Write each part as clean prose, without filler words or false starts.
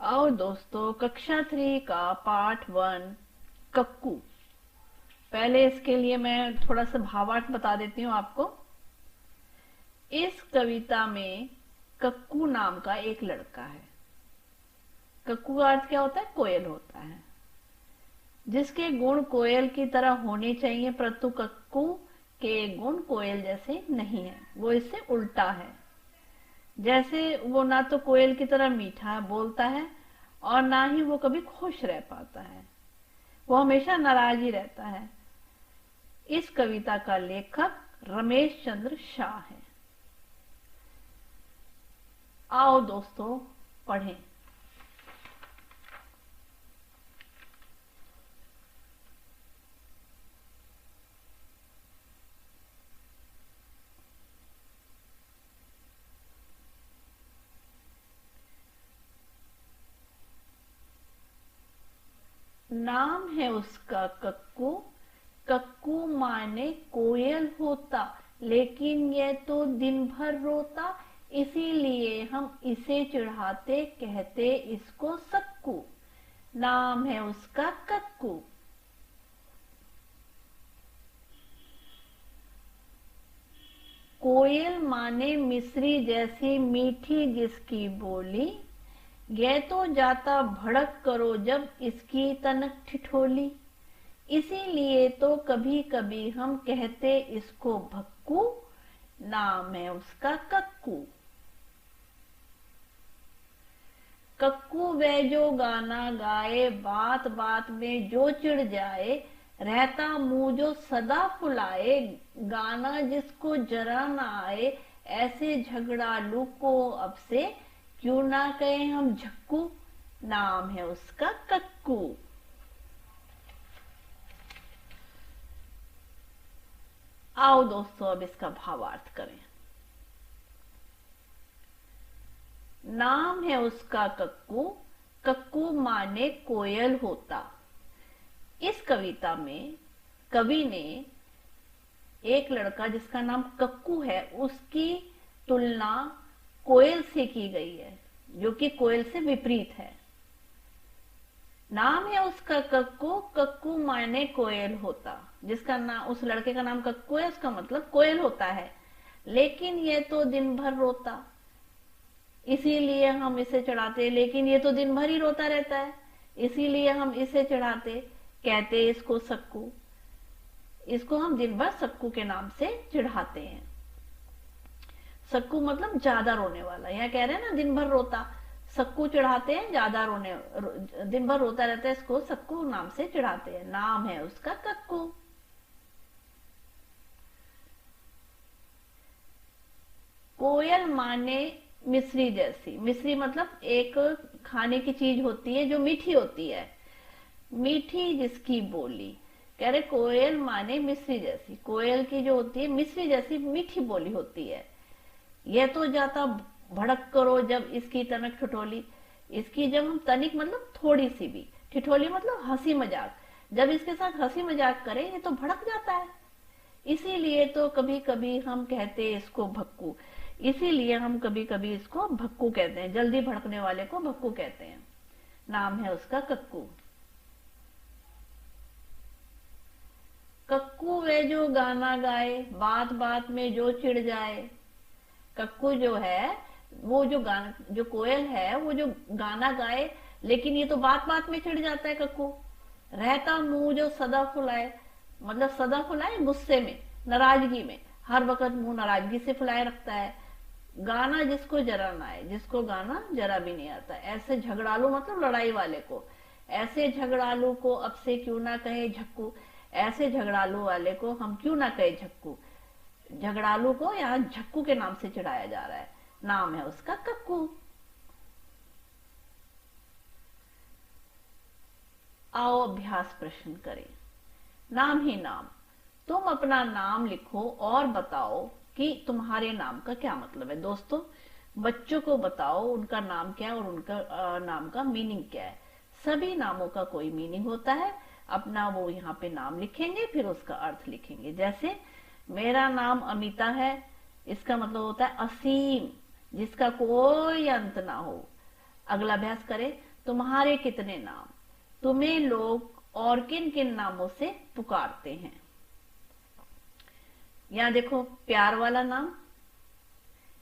आओ दोस्तों, कक्षा 3 का पार्ट 1 कक्कू। पहले इसके लिए मैं थोड़ा सा भावार्थ बता देती हूँ आपको। इस कविता में कक्कू नाम का एक लड़का है। कक्कू का अर्थ क्या होता है? कोयल होता है, जिसके गुण कोयल की तरह होने चाहिए, परंतु कक्कू के गुण कोयल जैसे नहीं है, वो इससे उल्टा है। जैसे वो ना तो कोयल की तरह मीठा बोलता है और ना ही वो कभी खुश रह पाता है, वो हमेशा नाराज ही रहता है। इस कविता का लेखक रमेश चंद्र शाह है। आओ दोस्तों पढ़ें। नाम है उसका कक्कू, कक्कू माने कोयल होता, लेकिन ये तो दिन भर रोता, इसीलिए हम इसे चिढ़ाते, कहते इसको सक्कू। नाम है उसका कक्कू। कोयल माने मिश्री जैसी मीठी जिसकी बोली, ये तो जाता भड़क करो जब इसकी तनक ठिठोली, इसीलिए तो कभी कभी हम कहते इसको भक्कू। नाम है उसका कक्कू। कक्कू वे जो गाना गाए, बात बात में जो चिढ़ जाए, रहता मुंह जो सदा फुलाए, गाना जिसको जरा ना आए, ऐसे झगड़ालू को अब से क्यों ना कहे हम झक्कू। नाम है उसका कक्कू। आओ दोस्तों अब इसका भावार्थ करें। नाम है उसका कक्कू, कक्कू माने कोयल होता। इस कविता में कवि ने एक लड़का जिसका नाम कक्कू है उसकी तुलना कोयल से की गई है, जो कि कोयल से विपरीत है। नाम है उसका कक्कू, कक्कू माने कोयल होता। जिसका नाम, उस लड़के का नाम कक्कू है, उसका मतलब कोयल होता है, लेकिन ये तो दिन भर रोता, इसीलिए हम इसे चढ़ाते। लेकिन ये तो दिन भर ही रोता रहता है, इसीलिए हम इसे चढ़ाते, कहते इसको सक्कू। इसको हम दिन भर सक्कू के नाम से चिढ़ाते हैं। सक्कू मतलब ज्यादा रोने वाला। यहाँ कह रहे हैं ना दिन भर रोता, सक्कू चिढ़ाते हैं, ज्यादा दिन भर रोता रहता है, इसको सक्कू नाम से चिढ़ाते हैं। नाम है उसका कक्कू। कोयल माने मिश्री जैसी। मिश्री मतलब एक खाने की चीज होती है जो मीठी होती है, मीठी जिसकी बोली। कह रहे कोयल माने मिश्री जैसी, कोयल की जो होती है मिश्री जैसी मीठी बोली होती है। यह तो जाता भड़क करो जब इसकी तनक ठिठोली। इसकी जब हम तनिक मतलब थोड़ी सी भी, ठिठोली मतलब हंसी मजाक, जब इसके साथ हंसी मजाक करें ये तो भड़क जाता है, इसीलिए तो कभी कभी हम कहते इसको भक्कू। इसीलिए हम कभी कभी इसको भक्कू कहते हैं, जल्दी भड़कने वाले को भक्कू कहते हैं। नाम है उसका कक्कू। कक्कू वे जो गाना गाए, बात बात में जो चिढ़ जाए। कक्कू जो है वो जो कोयल है वो जो गाना गाए, लेकिन ये तो बात बात में चिढ़ जाता है कक्कू। रहता मुंह जो सदा फुलाए, मतलब सदा फुलाए गुस्से में, नाराजगी में, हर वक्त मुंह नाराजगी से फुलाए रखता है। गाना जिसको जरा ना आए, जिसको गाना जरा भी नहीं आता। ऐसे झगड़ालू मतलब लड़ाई वाले को, ऐसे झगड़ालू को अब से क्यों ना कहे झक्कू। ऐसे झगड़ालू वाले को हम क्यों ना कहे झक्कू। झगड़ालू को यहाँ झक्कू के नाम से चिढ़ाया जा रहा है। नाम है उसका कक्कू। आओ अभ्यास प्रश्न करें। नाम ही नाम। तुम अपना नाम लिखो और बताओ कि तुम्हारे नाम का क्या मतलब है। दोस्तों बच्चों को बताओ उनका नाम क्या है और उनका नाम का मीनिंग क्या है। सभी नामों का कोई मीनिंग होता है। अपना वो यहाँ पे नाम लिखेंगे, फिर उसका अर्थ लिखेंगे। जैसे मेरा नाम अमिता है, इसका मतलब होता है असीम, जिसका कोई अंत ना हो। अगला अभ्यास करें। तुम्हारे कितने नाम, तुम्हें लोग और किन किन नामों से पुकारते हैं। यहां देखो प्यार वाला नाम,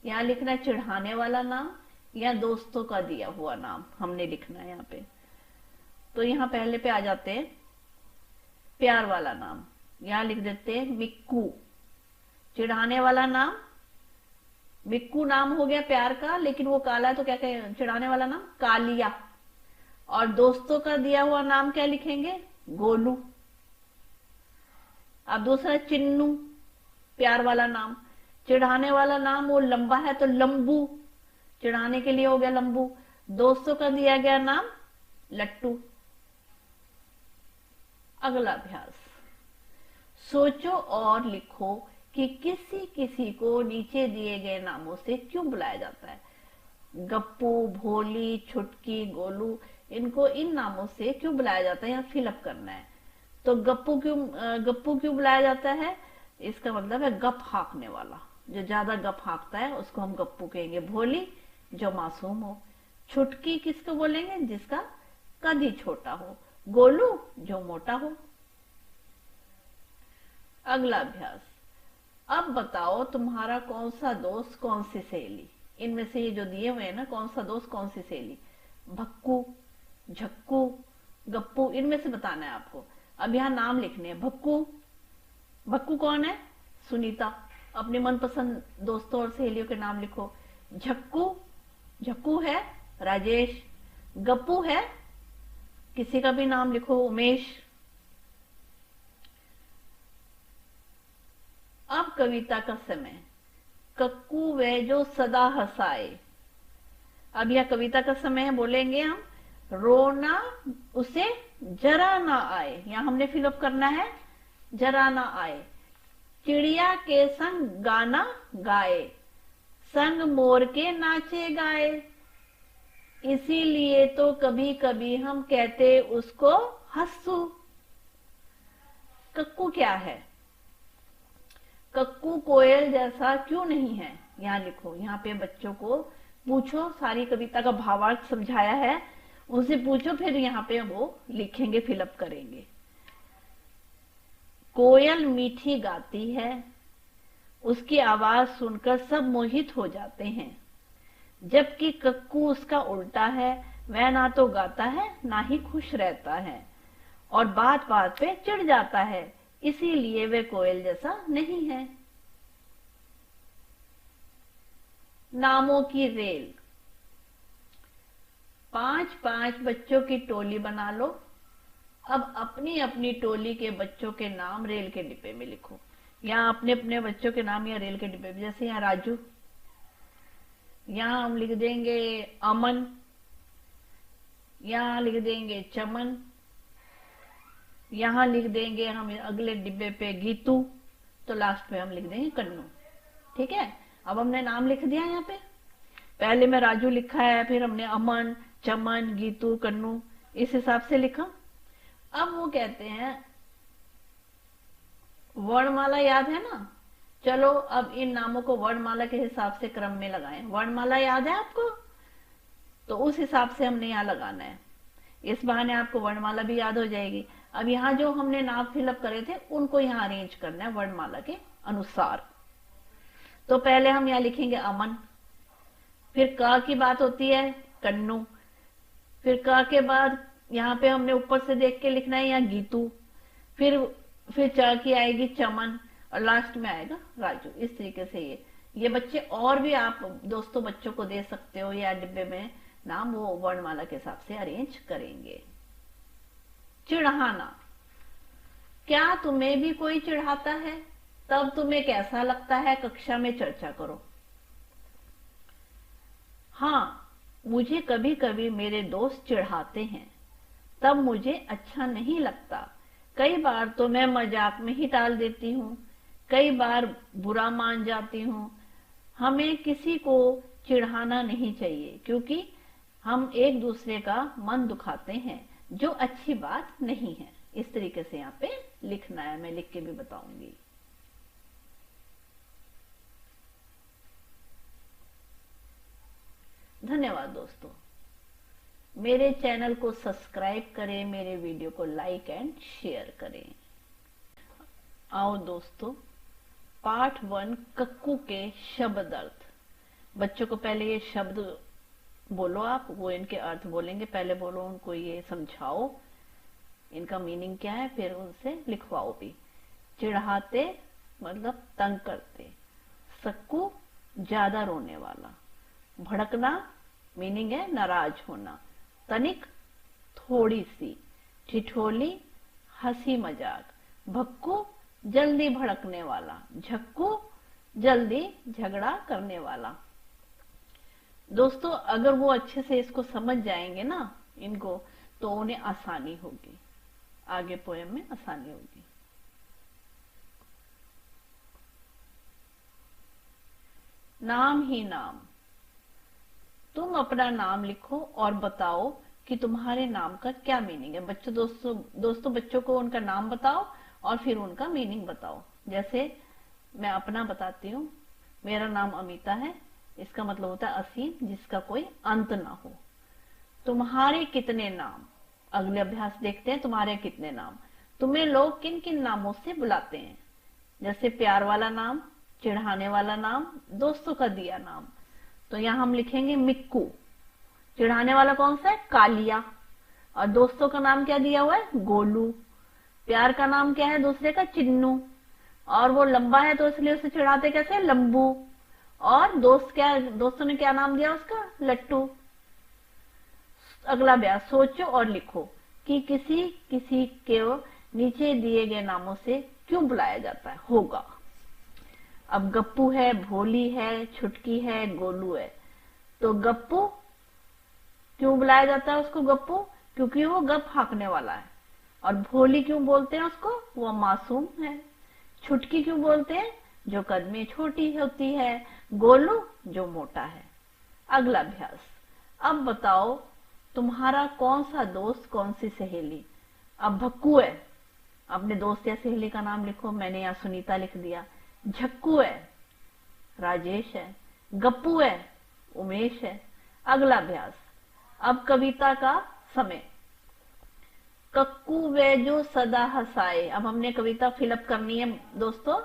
यहां लिखना है चिढ़ाने वाला नाम, या दोस्तों का दिया हुआ नाम हमने लिखना है यहाँ पे। तो यहाँ पहले पे आ जाते हैं प्यार वाला नाम, यहां लिख देते हैं मिक्कू। चिढ़ाने वाला नाम, मिक्कू नाम हो गया प्यार का, लेकिन वो काला है तो क्या कहें, चिढ़ाने वाला नाम कालिया। और दोस्तों का दिया हुआ नाम क्या लिखेंगे, गोलू। अब दूसरा चिन्नू, प्यार वाला नाम। चिढ़ाने वाला नाम वो लंबा है तो लंबू, चिढ़ाने के लिए हो गया लंबू। दोस्तों का दिया गया नाम लट्टू। अगला अभ्यास, सोचो और लिखो कि किसी किसी को नीचे दिए गए नामों से क्यों बुलाया जाता है। गप्पू, भोली, छुटकी, गोलू, इनको इन नामों से क्यों बुलाया जाता है, यहाँ फिलअप करना है। तो गप्पू क्यों बुलाया जाता है, इसका मतलब है गप हाँकने वाला, जो ज्यादा गप हाँकता है उसको हम गप्पू कहेंगे। भोली जो मासूम हो। छुटकी किसको बोलेंगे, जिसका कद ही छोटा हो। गोलू जो मोटा हो। अगला अभ्यास, अब बताओ तुम्हारा कौन सा दोस्त कौन सी सहेली, इनमें से ये जो दिए हुए हैं ना, कौन सा दोस्त कौन सी सहेली। भक्कू, झक्कू, गप्पू, इनमें से बताना है आपको। अब यहाँ नाम लिखने हैं। भक्कू, भक्कू कौन है, सुनीता। अपने मनपसंद दोस्तों और सहेलियों के नाम लिखो। झक्कू, झक्कू है राजेश। गप्पू है, किसी का भी नाम लिखो, उमेश। अब कविता का समय, कक्कू वह जो सदा हंसाए। अब यह कविता का समय है, बोलेंगे हम रोना उसे जरा ना आए, यहां हमने फिलअप करना है जरा ना आए। चिड़िया के संग गाना गाए, संग मोर के नाचे गाए, इसीलिए तो कभी कभी हम कहते उसको हंसू। कक्कू क्या है, कक्कू कोयल जैसा क्यों नहीं है, यहाँ लिखो। यहाँ पे बच्चों को पूछो, सारी कविता का भावार्थ समझाया है, उनसे पूछो, फिर यहाँ पे वो लिखेंगे, फिलअप करेंगे। कोयल मीठी गाती है, उसकी आवाज सुनकर सब मोहित हो जाते हैं, जबकि कक्कू उसका उल्टा है, वह ना तो गाता है ना ही खुश रहता है, और बात बात पे चिढ़ जाता है, इसीलिए वे कोयल जैसा नहीं है। नामों की रेल, 5-5 बच्चों की टोली बना लो। अब अपनी अपनी टोली के बच्चों के नाम रेल के डिब्बे में लिखो। यहाँ अपने अपने बच्चों के नाम या रेल के डिब्बे में, जैसे यहाँ राजू, यहाँ हम लिख देंगे अमन, यहाँ लिख देंगे चमन, यहाँ लिख देंगे हम अगले डिब्बे पे गीतू, तो लास्ट पे हम लिख देंगे कन्नू। ठीक है, अब हमने नाम लिख दिया यहाँ पे, पहले में राजू लिखा है, फिर हमने अमन, चमन, गीतू, कन्नू, इस हिसाब से लिखा। अब वो कहते हैं वर्णमाला याद है ना, चलो अब इन नामों को वर्णमाला के हिसाब से क्रम में लगाएं। वर्णमाला याद है आपको, तो उस हिसाब से हमने यहाँ लगाना है, इस बहाने आपको वर्णमाला भी याद हो जाएगी। अब यहाँ जो हमने नाम फिलअप करे थे उनको यहाँ अरेंज करना है वर्णमाला के अनुसार। तो पहले हम यहाँ लिखेंगे अमन, फिर क की बात होती है कन्नू, फिर क के बाद यहाँ पे हमने ऊपर से देख के लिखना है यहाँ गीतू, फिर च की आएगी चमन, और लास्ट में आएगा राजू। इस तरीके से ये बच्चे और भी आप दोस्तों बच्चों को दे सकते हो, या डिब्बे में नाम वो वर्णमाला के हिसाब से अरेंज करेंगे। चिढ़ाना, क्या तुम्हें भी कोई चिढ़ाता है, तब तुम्हें कैसा लगता है, कक्षा में चर्चा करो। हाँ, मुझे कभी कभी मेरे दोस्त चिढ़ाते हैं, तब मुझे अच्छा नहीं लगता। कई बार तो मैं मजाक में ही टाल देती हूँ, कई बार बुरा मान जाती हूँ। हमें किसी को चिढ़ाना नहीं चाहिए, क्योंकि हम एक दूसरे का मन दुखाते हैं, जो अच्छी बात नहीं है। इस तरीके से यहाँ पे लिखना है, मैं लिख के भी बताऊंगी। धन्यवाद दोस्तों। मेरे चैनल को सब्सक्राइब करें, मेरे वीडियो को लाइक एंड शेयर करें। आओ दोस्तों, पाठ 1 कक्कू के शब्द अर्थ। बच्चों को पहले ये शब्द बोलो, आप वो इनके अर्थ बोलेंगे। पहले बोलो, उनको ये समझाओ इनका मीनिंग क्या है, फिर उनसे लिखवाओ भी। चिढ़ाते मतलब तंग करते, सक्कू ज्यादा रोने वाला, भड़कना मीनिंग है नाराज होना, तनिक थोड़ी सी, ठिठोली हंसी मजाक, भक्कू जल्दी भड़कने वाला, झक्कू जल्दी झगड़ा करने वाला। दोस्तों अगर वो अच्छे से इसको समझ जाएंगे ना इनको, तो उन्हें आसानी होगी, आगे पोएम में आसानी होगी। नाम ही नाम। तुम अपना नाम लिखो और बताओ कि तुम्हारे नाम का क्या मीनिंग है। दोस्तों बच्चों को उनका नाम बताओ और फिर उनका मीनिंग बताओ। जैसे मैं अपना बताती हूँ, मेरा नाम अमिता है, इसका मतलब होता है असीम, जिसका कोई अंत ना हो। तुम्हारे कितने नाम। अगले अभ्यास देखते हैं, तुम्हारे कितने नाम। तुम्हें लोग किन किन नामों से बुलाते हैं। जैसे प्यार वाला नाम, चिढ़ाने वाला नाम, दोस्तों का दिया नाम। तो यहाँ हम लिखेंगे मिक्कू। चिढ़ाने वाला कौन सा है? कालिया। और दोस्तों का नाम क्या दिया हुआ है? गोलू। प्यार का नाम क्या है दूसरे का? चिन्नू। और वो लंबा है तो इसलिए उसे चिढ़ाते कैसे? लंबू। और दोस्तों ने क्या नाम दिया उसका? लट्टू। अगला अभ्यास, सोचो और लिखो कि किसी किसी के नीचे दिए गए नामों से क्यों बुलाया जाता है होगा। अब गप्पू है, भोली है, छुटकी है, गोलू है। तो गप्पू क्यों बुलाया जाता है उसको गप्पू? क्योंकि वो गप हाँकने वाला है। और भोली क्यों बोलते हैं उसको? वो मासूम है। छुटकी क्यों बोलते हैं? जो कद में छोटी होती है। गोलू जो मोटा है। अगला अभ्यास, अब बताओ तुम्हारा कौन सा दोस्त, कौन सी सहेली। अब भक्कू है, अपने दोस्त या सहेली का नाम लिखो। मैंने यहाँ सुनीता लिख दिया। झक्कू है, राजेश है। गप्पू है, उमेश है। अगला अभ्यास, अब कविता का समय। कक्कू वे जो सदा हंसाए। अब हमने कविता फिलअप करनी है दोस्तों।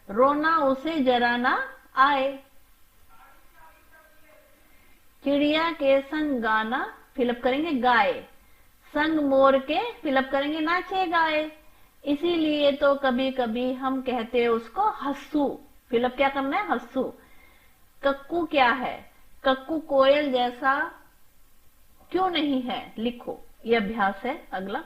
रोना उसे जरा ना आए। चिड़िया के संग गाना फिलअप करेंगे गाए। संग मोर के फिलअप करेंगे नाचे गाए। इसीलिए तो कभी कभी हम कहते हैं उसको हस्सू। फिलअप क्या करना है? हस्सू। कक्कू क्या है? कक्कू कोयल जैसा क्यों नहीं है? लिखो। यह अभ्यास है। अगला,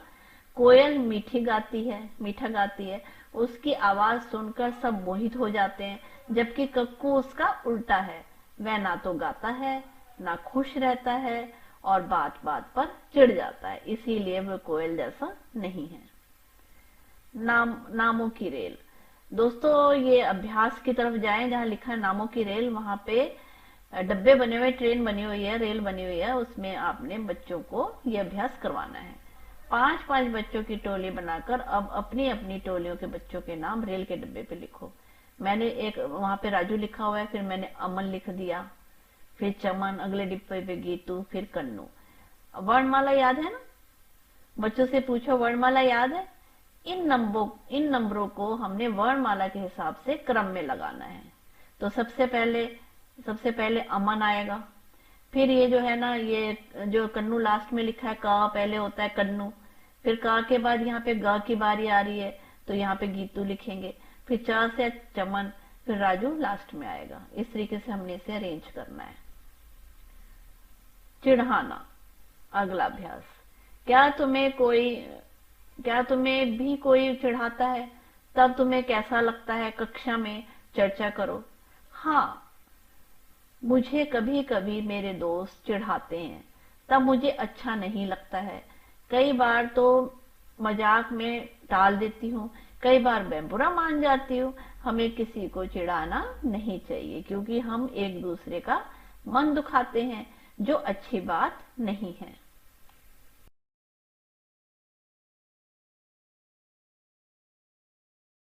कोयल मीठी गाती है, मीठा गाती है। उसकी आवाज सुनकर सब मोहित हो जाते हैं, जबकि कक्कू उसका उल्टा है। वह ना तो गाता है, ना खुश रहता है, और बात बात पर चिढ़ जाता है। इसीलिए वह कोयल जैसा नहीं है। नामों की रेल। दोस्तों ये अभ्यास की तरफ जाएं, जहां लिखा है नामों की रेल, वहां पे डब्बे बने हुए, ट्रेन बनी हुई है, रेल बनी हुई है। उसमें आपने बच्चों को ये अभ्यास करवाना है। 5-5 बच्चों की टोली बनाकर अब अपनी अपनी टोलियों के बच्चों के नाम रेल के डब्बे पे लिखो। मैंने एक वहां पे राजू लिखा हुआ है, फिर मैंने अमन लिख दिया, फिर चमन, अगले डिब्बे पे गीतू, फिर कन्नू। वर्णमाला याद है ना? बच्चों से पूछो वर्णमाला याद है? इन नंबरों को हमने वर्णमाला के हिसाब से क्रम में लगाना है। तो सबसे पहले अमन आएगा। फिर ये जो है ना, ये जो कन्नू लास्ट में लिखा है, क पहले होता है कन्नू। फिर क के बाद यहाँ पे ग की बारी आ रही है, तो यहाँ पे गीतू लिखेंगे। फिर च से चमन, फिर राजू लास्ट में आएगा। इस तरीके से हमने इसे अरेंज करना है। चिढ़ाना। अगला अभ्यास, क्या तुम्हें भी कोई चिढ़ाता है? तब तुम्हें कैसा लगता है? कक्षा में चर्चा करो। हाँ, मुझे कभी कभी मेरे दोस्त चिढ़ाते हैं, तब मुझे अच्छा नहीं लगता है। कई बार तो मजाक में टाल देती हूँ, कई बार मैं बुरा मान जाती हूँ। हमें किसी को चिढ़ाना नहीं चाहिए, क्योंकि हम एक दूसरे का मन दुखाते हैं, जो अच्छी बात नहीं है।